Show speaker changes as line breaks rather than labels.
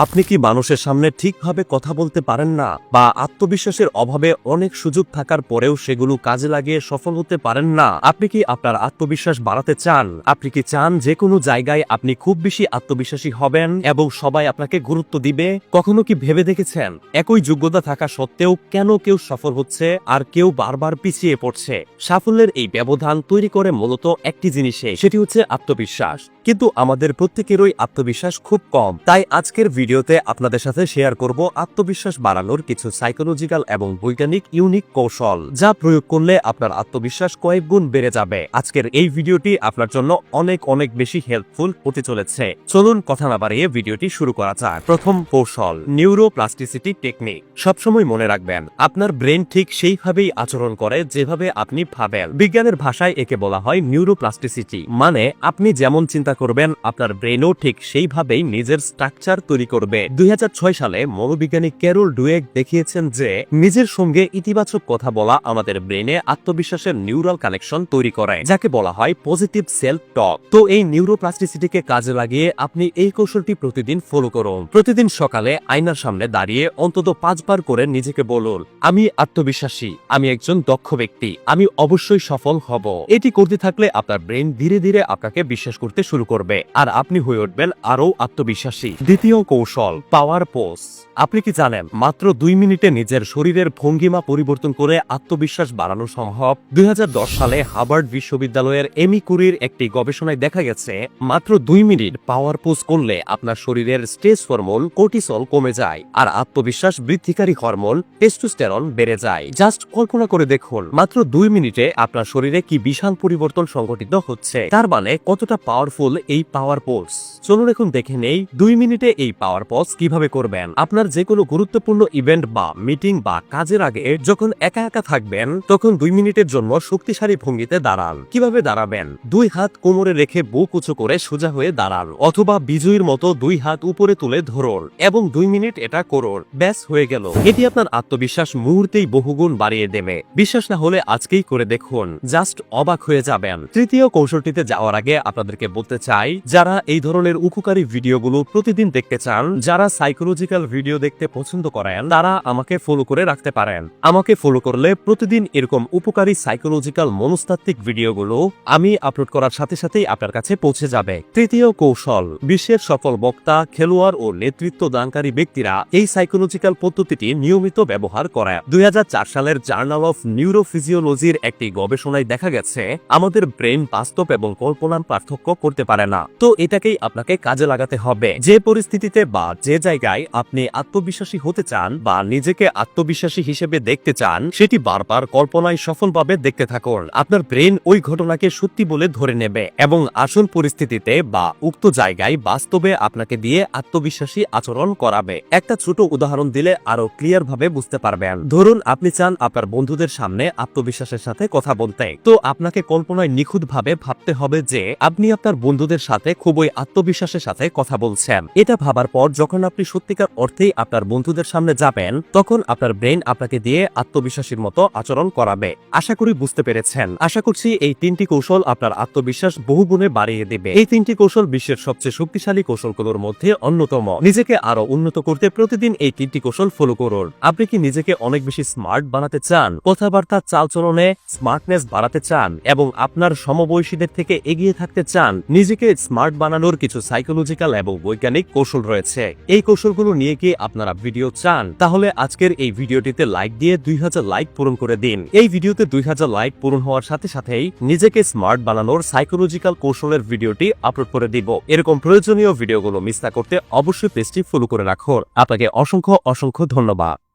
আপনি কি মানুষের সামনে ঠিকভাবে কথা বলতে পারেন না, বা আত্মবিশ্বাসের অভাবে অনেক সুযোগ থাকার পরেও সেগুলো কাজে লাগিয়ে সফল হতে পারেন না? আপনি কি আপনার আত্মবিশ্বাস বাড়াতে চান? আপনি কি চান যে কোনো জায়গায় আপনি খুব বেশি আত্মবিশ্বাসী হবেন এবং সবাই আপনাকে গুরুত্ব দিবে? কখনো কি ভেবে দেখেছেন একই যোগ্যতা থাকা সত্ত্বেও কেন কেউ সফল হচ্ছে আর কেউ বারবার পিছিয়ে পড়ছে? সাফল্যের এই ব্যবধান তৈরি করে মূলত একটি জিনিসে, সেটি হচ্ছে আত্মবিশ্বাস। কিন্তু আমাদের প্রত্যেকেরই আত্মবিশ্বাস খুব কম। তাই আজকের ভিডিওতে আপনাদের সাথে শেয়ার করব আত্মবিশ্বাস বাড়ানোর কিছু সাইকোলজিক্যাল এবং বৈজ্ঞানিক ইউনিক কৌশল, যা প্রয়োগ করলে আপনার আত্মবিশ্বাস কয়েক গুণ বেড়ে যাবে। আজকের এই ভিডিওটি আপনার জন্য অনেক অনেক বেশি হেল্পফুল হতে চলেছে। চলুন কথা না বাড়িয়ে ভিডিওটি শুরু করা যাক। প্রথম কৌশল, নিউরোপ্লাস্টিসিটি টেকনিক। সবসময় মনে রাখবেন, আপনার ব্রেন ঠিক সেইভাবেই আচরণ করে যেভাবে আপনি ভাবেন। বিজ্ঞানের ভাষায় একে বলা হয় নিউরোপ্লাস্টিসিটি। মানে আপনি যেমন চিন্তা করবেন, আপনার ব্রেনও ঠিক সেইভাবেই নিজের স্ট্রাকচার তৈরি করবে। 2006 সালে মনোবিজ্ঞানী ক্যারল ডুয়েক দেখিয়েছেন যে নিজের সঙ্গে ইতিবাচক কথা বলা আমাদের ব্রেনে আত্মবিশ্বাসের নিউরাল কানেকশন তৈরি করে, যাকে বলা হয় পজিটিভ সেলফ টক। তো এই নিউরোপ্লাস্টিসিটিকে কাজে লাগিয়ে আপনি এই কৌশলটি প্রতিদিন ফলো করুন। প্রতিদিন সকালে আয়নার সামনে দাঁড়িয়ে অন্তত 5 বার করে নিজেকে বলুন, আমি আত্মবিশ্বাসী, আমি একজন দক্ষ ব্যক্তি, আমি অবশ্যই সফল হব। এটি করতে থাকলে আপনার ব্রেন ধীরে ধীরে আপনাকে বিশ্বাস করতে শুরু করবে আর আপনি হয়ে উঠবেন আরো আত্মবিশ্বাসী। দ্বিতীয় কৌশল, পাওয়ার পোজ। আপনি কি জানেন মাত্র 2 মিনিটে নিজের শরীরের ভঙ্গিমা পরিবর্তন করে আত্মবিশ্বাস বাড়ানো সম্ভব? 2010 সালে হার্ভার্ড বিশ্ববিদ্যালয়ের এমি কুরির একটি গবেষণায় দেখা গেছে মাত্র 2 মিনিট পাওয়ার পোজ করলে আপনার শরীরের স্ট্রেস হরমোন কর্টিসল কমে যায় আর আত্মবিশ্বাস বৃদ্ধিকারী হরমোন টেস্টোস্টেরন বেড়ে যায়। জাস্ট কল্পনা করে দেখুন, মাত্র 2 মিনিটে আপনার শরীরে কি বিশাল পরিবর্তন সংঘটিত হচ্ছে। তার মানে কতটা পাওয়ারফুল এই পাওয়ার পোজ। চলুন এখন দেখে নেই 2 মিনিটে এই পাওয়ার পোজ কিভাবে করবেন। আপনার যে কোনো গুরুত্বপূর্ণ ইভেন্ট বা মিটিং বা কাজের আগে যখন একা একা থাকবেন, তখন 2 মিনিটের জন্য শক্তিশালী ভঙ্গিতে দাঁড়ান। কিভাবে দাঁড়াবেন? 2 হাত কোমরে রেখে বুক উঁচু করে সোজা হয়ে দাঁড়ান, অথবা বিজয়ীর মতো 2 হাত উপরে তুলে ধরুন এবং 2 মিনিট এটা করুন। ব্যাস, হয়ে গেল। এটি আপনার আত্মবিশ্বাস মুহূর্তেই বহুগুণ বাড়িয়ে দেবে। বিশ্বাস না হলে আজকেই করে দেখুন, জাস্ট অবাক হয়ে যাবেন। তৃতীয় কৌশলটিতে যাওয়ার আগে আপনাদেরকে বলতে চাই, যারা এই ধরনের উপকারী ভিডিওগুলো প্রতিদিন দেখতে চান, যারা সাইকোলজিক্যাল ভিডিও দেখতে পছন্দ করেন, তারা আমাকে ফলো করে রাখতে পারেন। আমাকে ফলো করলে প্রতিদিন এরকম উপকারী সাইকোলজিক্যাল মনস্তাত্ত্বিক ভিডিওগুলো আমি আপলোড করার সাথে সাথেই আপনার কাছে পৌঁছে যাবে। তৃতীয় কৌশল, বিশ্বের সফল বক্তা, খেলোয়াড় ও নেতৃত্ব দানকারী ব্যক্তিরা এই সাইকোলজিক্যাল পদ্ধতিটি নিয়মিত ব্যবহার করে। 2004 সালের জার্নাল অফ নিউরোফিজিওলজির একটি গবেষণায় দেখা গেছে আমাদের ব্রেন বাস্তব এবং কল্পনার পার্থক্য করতে পারে না। তো এটাকেই আপনাকে কাজে লাগাতে হবে। যে পরিস্থিতিতে বা যে জায়গায় আপনি আত্মবিশ্বাসী হতে চান বা নিজেকে আত্মবিশ্বাসী হিসেবে দেখতে চান, সেটি বারবার কল্পনায় সফলভাবে দেখতে থাকুন। আপনার ব্রেন ওই ঘটনাকে সত্যি বলে ধরে নেবে এবং আসল পরিস্থিতিতে বা উক্ত জায়গায় বাস্তবে আপনাকে দিয়ে আত্মবিশ্বাসী আচরণ করাবে। একটা ছোট উদাহরণ দিলে আরো ক্লিয়ার ভাবে বুঝতে পারবেন। ধরুন আপনি চান আপনার বন্ধুদের সামনে আত্মবিশ্বাসের সাথে কথা বলতে, তো আপনাকে কল্পনায় নিখুঁত ভাবে ভাবতে হবে যে আপনি আপনার বন্ধুদের সাথে খুবই আত্মবিশ্বাসের সাথে কথা বলছেন। এটা ভাবার পর যখন আপনি সত্যিকার অর্থেই আপনার বন্ধুদের সামনে যাবেন, তখন আপনার ব্রেন আপনাকে দিয়ে আত্মবিশ্বাসীর মতো আচরণ করাবে। আশা করি বুঝতে পেরেছেন। আশা করছি এই 3টি কৌশল আপনার আত্মবিশ্বাস বহুগুণে বাড়িয়ে দেবে। এই 3টি কৌশল বিশ্বের সবচেয়ে শক্তিশালী কৌশলগুলোর মধ্যে অন্যতম। নিজেকে আরো উন্নত করতে প্রতিদিন এই 3টি কৌশল ফলো করুন। আপনি কি নিজেকে অনেক বেশি স্মার্ট বানাতে চান, কথাবার্তা চালচলনে স্মার্টনেস বাড়াতে চান এবং আপনার সমবয়সীদের থেকে এগিয়ে থাকতে চান? নিজেকে স্মার্ট বানানোর কিছু সাইকোলজিক্যাল এবং বৈজ্ঞানিক কৌশল রয়েছে। এই কৌশলগুলো নিয়ে কি আপনারা ভিডিও চান? তাহলে আজকের এই ভিডিওটিতে লাইক দিয়ে 2000 লাইক পূরণ করে দিন। এই ভিডিওতে 2000 লাইক পূরণ হওয়ার সাথে সাথেই নিজেকে স্মার্ট বানানোর সাইকোলজিক্যাল কৌশলের ভিডিওটি আপলোড করে দিব। এরকম প্রয়োজনীয় ভিডিওগুলো মিস না করতে অবশ্যই পেজটি ফলো করে রাখুন। আপনাকে অসংখ্য অসংখ্য ধন্যবাদ।